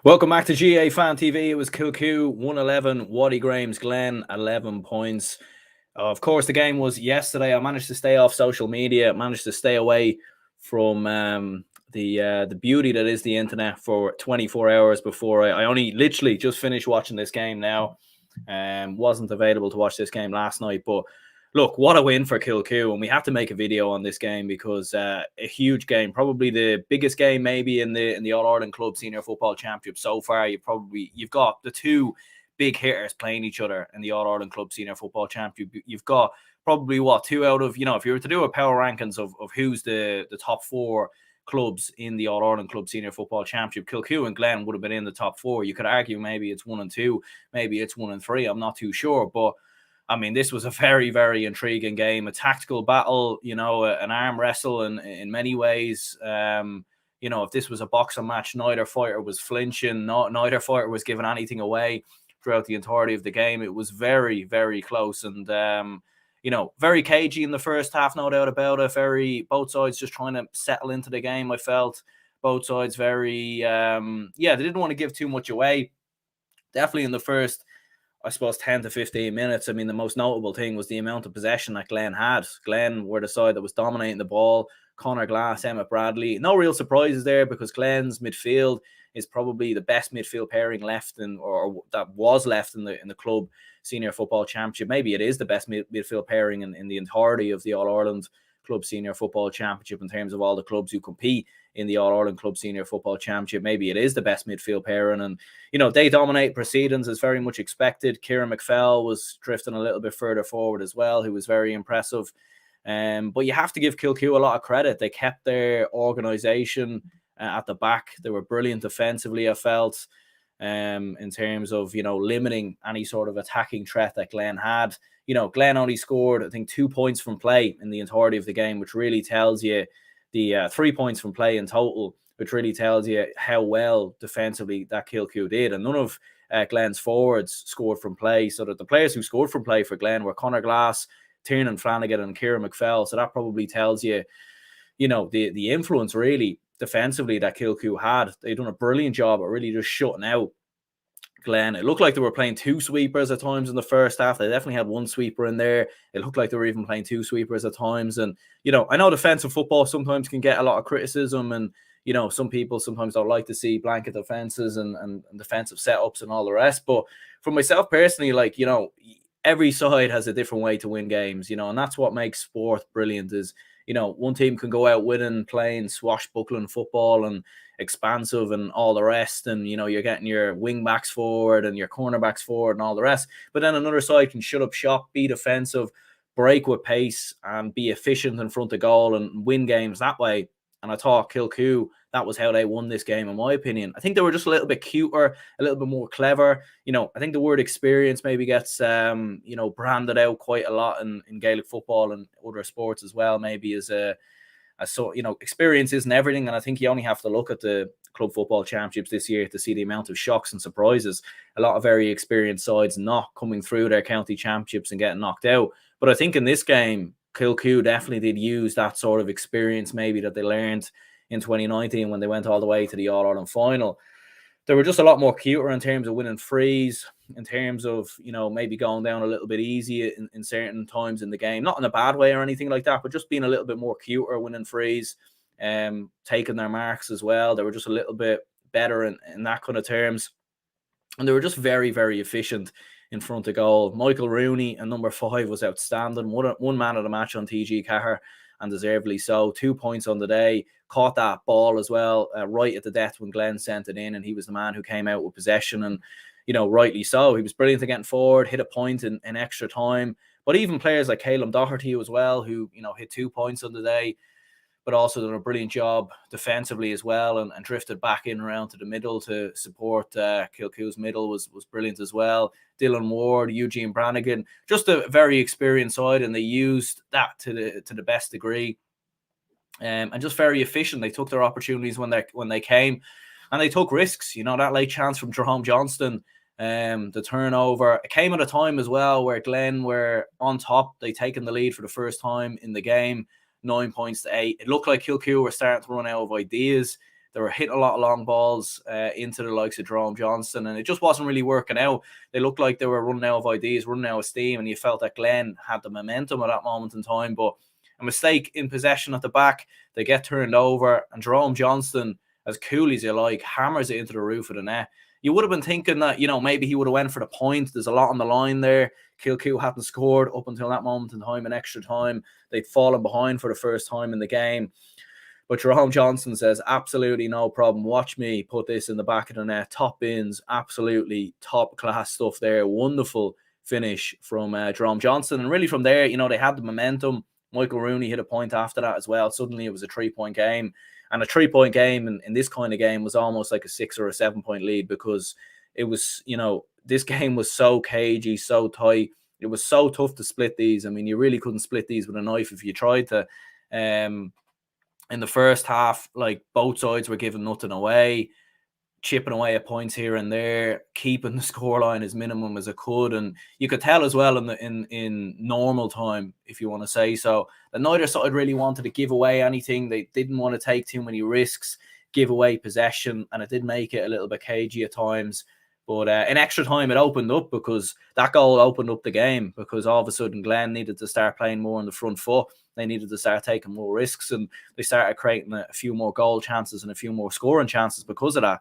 Welcome back to GAA Fan TV. It was Kilcoo 111, Watty Glen 11 points. Of course, the game was yesterday. I managed to stay off social media, managed to stay away from the beauty that is the internet for 24 hours before I only literally just finished watching this game now. Wasn't available to watch this game last night, but look, what a win for Kilcoo, and we have to make a video on this game because a huge game, probably the biggest game maybe in the All Ireland Club Senior Football Championship so far. You've got the two big hitters playing each other in the All Ireland Club Senior Football Championship. You've got probably two out of, if you were to do a power rankings of who's the top four clubs in the All Ireland Club Senior Football Championship, Kilcoo and Glen would have been in the top four. You could argue maybe it's 1 and 2, maybe it's 1 and 3. I'm not too sure, but I mean, this was a very, very intriguing game, a tactical battle, an arm wrestle in many ways. If this was a boxing match, neither fighter was flinching, neither fighter was giving anything away throughout the entirety of the game. It was very, very close and, very cagey in the first half, no doubt about it. Both sides just trying to settle into the game, I felt. Both sides they didn't want to give too much away. Definitely in the first, I suppose, 10 to 15 minutes. I mean, the most notable thing was the amount of possession that Glen had. Glen were the side that was dominating the ball. Conor Glass, Emmett Bradley. No real surprises there because Glen's midfield is probably the best midfield pairing left or that was left in the club Senior Football Championship. Maybe it is the best midfield pairing in the entirety of the All Ireland Club Senior Football Championship in terms of all the clubs who compete in the All Ireland Club Senior Football Championship. Maybe it is the best midfield pairing, and they dominate proceedings as very much expected. Kieran McFell was drifting a little bit further forward as well, who was very impressive. But you have to give Kilcoo a lot of credit. They kept their organisation at the back. They were brilliant defensively, I felt, in terms of limiting any sort of attacking threat that Glen had. Glen only scored, I think, 2 points from play in the entirety of the game, which really tells you the 3 points from play in total, which really tells you how well defensively that Kilcoo did. And none of Glen's forwards scored from play. So that the players who scored from play for Glen were Conor Glass, Tiernan Flanagan, and Kieran McFell. So that probably tells you, the influence really defensively that Kilcoo had. They've done a brilliant job at really just shutting out Glen. It looked like they were playing two sweepers at times in the first half. They definitely had one sweeper in there. It looked like they were even playing two sweepers at times. And, I know defensive football sometimes can get a lot of criticism, and, some people sometimes don't like to see blanket defenses and defensive setups and all the rest. But for myself personally, every side has a different way to win games, and that's what makes sport brilliant is, one team can go out winning, playing swashbuckling football and expansive and all the rest, and you're getting your wing backs forward and your cornerbacks forward and all the rest, but then another side can shut up shop, be defensive, break with pace and be efficient in front of goal and win games that way. And I thought Kilcoo, that was how they won this game, in my opinion. I think they were just a little bit cuter, a little bit more clever. I think the word experience maybe gets, branded out quite a lot in Gaelic football and other sports as well, maybe as experience isn't everything. And I think you only have to look at the club football championships this year to see the amount of shocks and surprises. A lot of very experienced sides not coming through their county championships and getting knocked out. But I think in this game, Kilcoo definitely did use that sort of experience maybe that they learned in 2019 when they went all the way to the All-Ireland final. They were just a lot more cuter in terms of winning frees, in terms of, maybe going down a little bit easy in certain times in the game. Not in a bad way or anything like that, but just being a little bit more cuter, winning frees, taking their marks as well. They were just a little bit better in that kind of terms. And they were just very, very efficient in front of goal. Michael Rooney and number 5 was outstanding. One man of the match on TG Cahir, and deservedly so. 2 points on the day. Caught that ball as well, right at the death when Glen sent it in, and he was the man who came out with possession, and rightly so. He was brilliant at getting forward, hit a point in extra time. But even players like Caleb Doherty as well, who hit 2 points on the day, but also done a brilliant job defensively as well, and drifted back in around to the middle to support Kilcoo's middle was brilliant as well. Dylan Ward, Eugene Brannigan, just a very experienced side, and they used that to the best degree, and just very efficient. They took their opportunities when they came, and they took risks. That late chance from Jerome Johnston, the turnover, it came at a time as well where Glen were on top. They taken the lead for the first time in the game, 9 points to 8. It looked like Kilcoo were starting to run out of ideas. They were hitting a lot of long balls into the likes of Jerome Johnston, and it just wasn't really working out. They looked like they were running out of ideas, running out of steam, and you felt that Glen had the momentum at that moment in time. But a mistake in possession at the back, they get turned over, and Jerome Johnston, as cool as you like, hammers it into the roof of the net. You would have been thinking that, maybe he would have went for the point. There's a lot on the line there. Kilcoo hadn't scored up until that moment in time, in extra time. They'd fallen behind for the first time in the game. But Jerome Johnston says, absolutely no problem. Watch me put this in the back of the net. Top bins, absolutely top class stuff there. Wonderful finish from Jerome Johnston. And really from there, they had the momentum. Michael Rooney hit a point after that as well. Suddenly it was a 3-point game. And a 3-point game in this kind of game was almost like a 6 or a 7-point lead, because it was, this game was so cagey, so tight. It was so tough to split these. I mean, you really couldn't split these with a knife if you tried to. In the first half, like, both sides were giving nothing away, chipping away at points here and there, keeping the scoreline as minimum as it could. And you could tell as well in normal time, if you want to say so, that neither side really wanted to give away anything. They didn't want to take too many risks, give away possession, and it did make it a little bit cagey at times. But in extra time, it opened up, because that goal opened up the game, because all of a sudden Glen needed to start playing more on the front foot. They needed to start taking more risks, and they started creating a few more goal chances and a few more scoring chances because of that.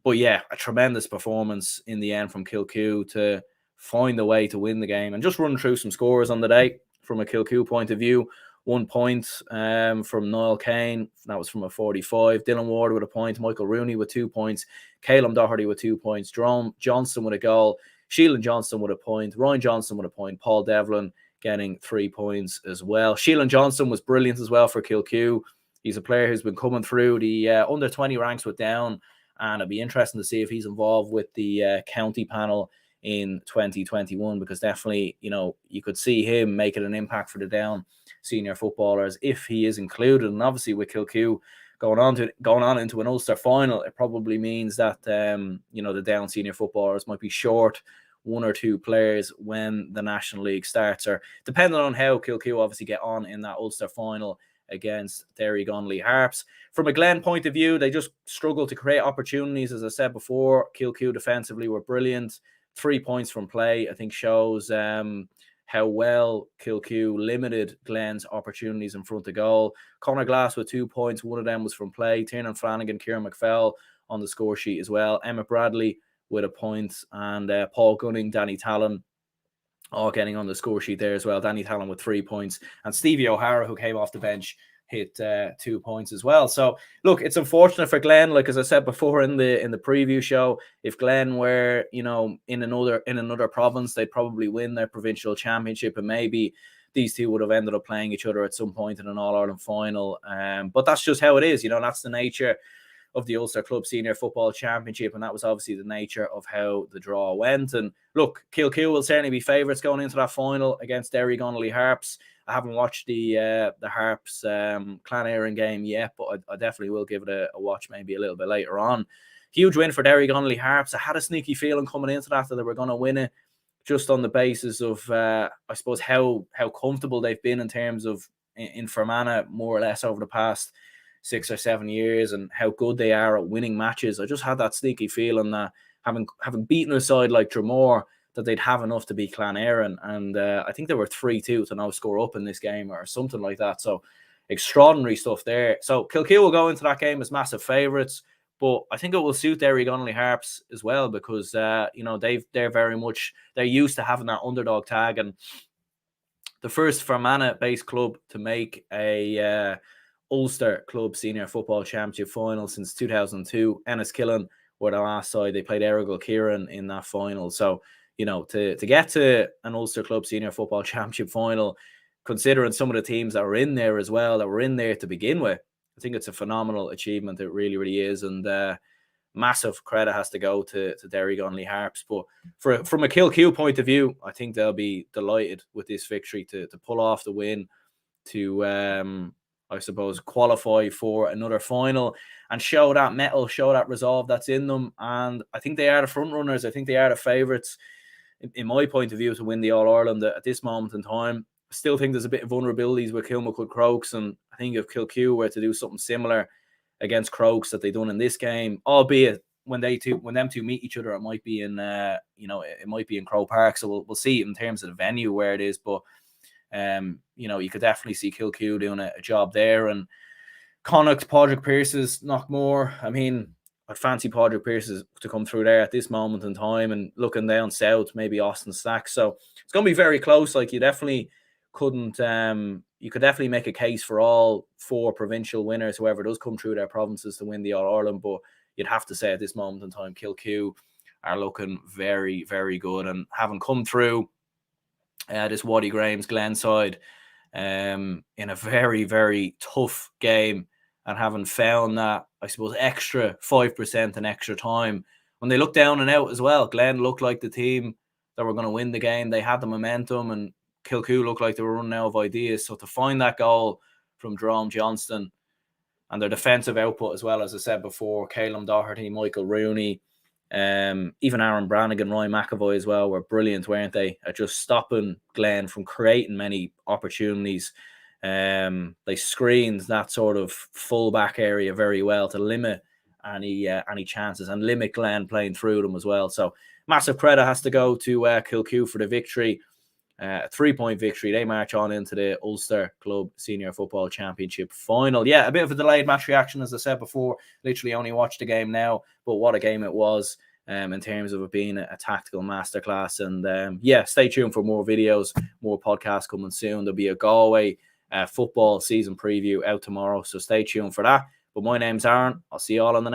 But yeah, a tremendous performance in the end from Kilcoo to find a way to win the game. And just run through some scores on the day from a Kilcoo point of view. 1 point from Niall Kane. That was from a 45. Dylan Ward with a point. Michael Rooney with 2 points. Caleb Doherty with 2 points. Jerome Johnston with a goal. Sheelan Johnston with a point. Ryan Johnston with a point. Paul Devlin getting 3 points as well. Sheelan Johnston was brilliant as well for Kilcoo. He's a player who's been coming through the under 20 ranks with Down, and it'd be interesting to see if he's involved with the county panel in 2021, because definitely, you could see him making an impact for the Down senior footballers if he is included. And obviously with Kilcoo going on into an Ulster final, it probably means that the Down senior footballers might be short 1 or 2 players when the National League starts, or depending on how Kilcoo obviously get on in that Ulster final against Derry Gonley Harps. From a Glen point of view, they just struggled to create opportunities. As I said before, Kilcoo defensively were brilliant. 3 points from play, I think, shows how well Kilcoo limited Glen's opportunities in front of goal. Conor Glass with 2 points. 1 of them was from play. Tiernan Flanagan, Kieran McFell on the score sheet as well. Emmett Bradley with a point, and Paul Gunning, Danny Talon all getting on the score sheet there as well. Danny Talon with 3 points, and Stevie O'Hara, who came off the bench, hit 2 points as well. So look, it's unfortunate for Glen. Like, as I said before in the preview show, if Glen were in another province, they'd probably win their provincial championship, and maybe these two would have ended up playing each other at some point in an All-Ireland final. But that's just how it is. That's the nature of the Ulster Club Senior Football Championship, and that was obviously the nature of how the draw went. And look, Kilcoo will certainly be favourites going into that final against Derry Gonley Harps. I haven't watched the Harps Clan Éireann game yet, but I definitely will give it a watch maybe a little bit later on. Huge win for Derry Gonley Harps. I had a sneaky feeling coming into that they were going to win it, just on the basis of, I suppose, how comfortable they've been in terms of in Fermanagh, more or less, over the past 6 or 7 years, and how good they are at winning matches. I just had that sneaky feeling that having beaten a side like Dromore, that they'd have enough to beat Clan Éireann. And I think they were 3-2 to now score up in this game or something like that. So extraordinary stuff there. So Kilcoo will go into that game as massive favourites, but I think it will suit Derry Gonley Harps as well, because they're used to having that underdog tag, and the first Fermanagh-based club to make a Ulster Club Senior Football Championship final since 2002. Enniskillen were the last side. They played Errigal Kieran in that final. So, to get to an Ulster Club Senior Football Championship final, considering some of the teams that were in there as well, that were in there to begin with, I think it's a phenomenal achievement. It really, really is. And massive credit has to go to Derry Gonley Harps. But from a Kilcoo point of view, I think they'll be delighted with this victory to pull off the win, to I suppose qualify for another final and show that mettle, show that resolve that's in them. And I think they are the front runners. I think they are the favourites, in my point of view, to win the All-Ireland at this moment in time. I still think there's a bit of vulnerabilities with Kilmacud Crokes, and I think if Kilcoo were to do something similar, against Crokes that they done in this game, albeit when them two meet each other, it might be in it might be in Croke Park. So we'll see in terms of the venue where it is, but you could definitely see Kilcoo doing a job there. And Connacht, Padraig Pearce's Knockmore. I mean, I'd fancy Padraig Pearce to come through there at this moment in time, and looking down south, maybe Austin Stack. So it's going to be very close. Like, you definitely couldn't, you could definitely make a case for all 4 provincial winners, whoever does come through their provinces, to win the All-Ireland. But you'd have to say at this moment in time, Kilcoo are looking very, very good. And having come through this Watty Graham's Glen side in a very, very tough game, and having found that, I suppose, extra 5% in extra time, when they looked down and out as well, Glen looked like the team that were going to win the game. They had the momentum, and Kilcoo looked like they were running out of ideas. So to find that goal from Jerome Johnston, and their defensive output as well, as I said before, Calum Doherty, Michael Rooney, even Aaron Brannigan, Ryan McAvoy as well, were brilliant, weren't they, at just stopping Glen from creating many opportunities. They screened that sort of full-back area very well to limit any chances and limit Glen playing through them as well. So massive credit has to go to Kilcoo for the victory. A 3-point victory. They march on into the Ulster Club Senior Football Championship final. Yeah, a bit of a delayed match reaction, as I said before. Literally only watched the game now, but what a game it was in terms of it being a tactical masterclass. And stay tuned for more videos, more podcasts coming soon. There'll be a Galway football season preview out tomorrow, so stay tuned for that. But my name's Aaron. I'll see you all on the next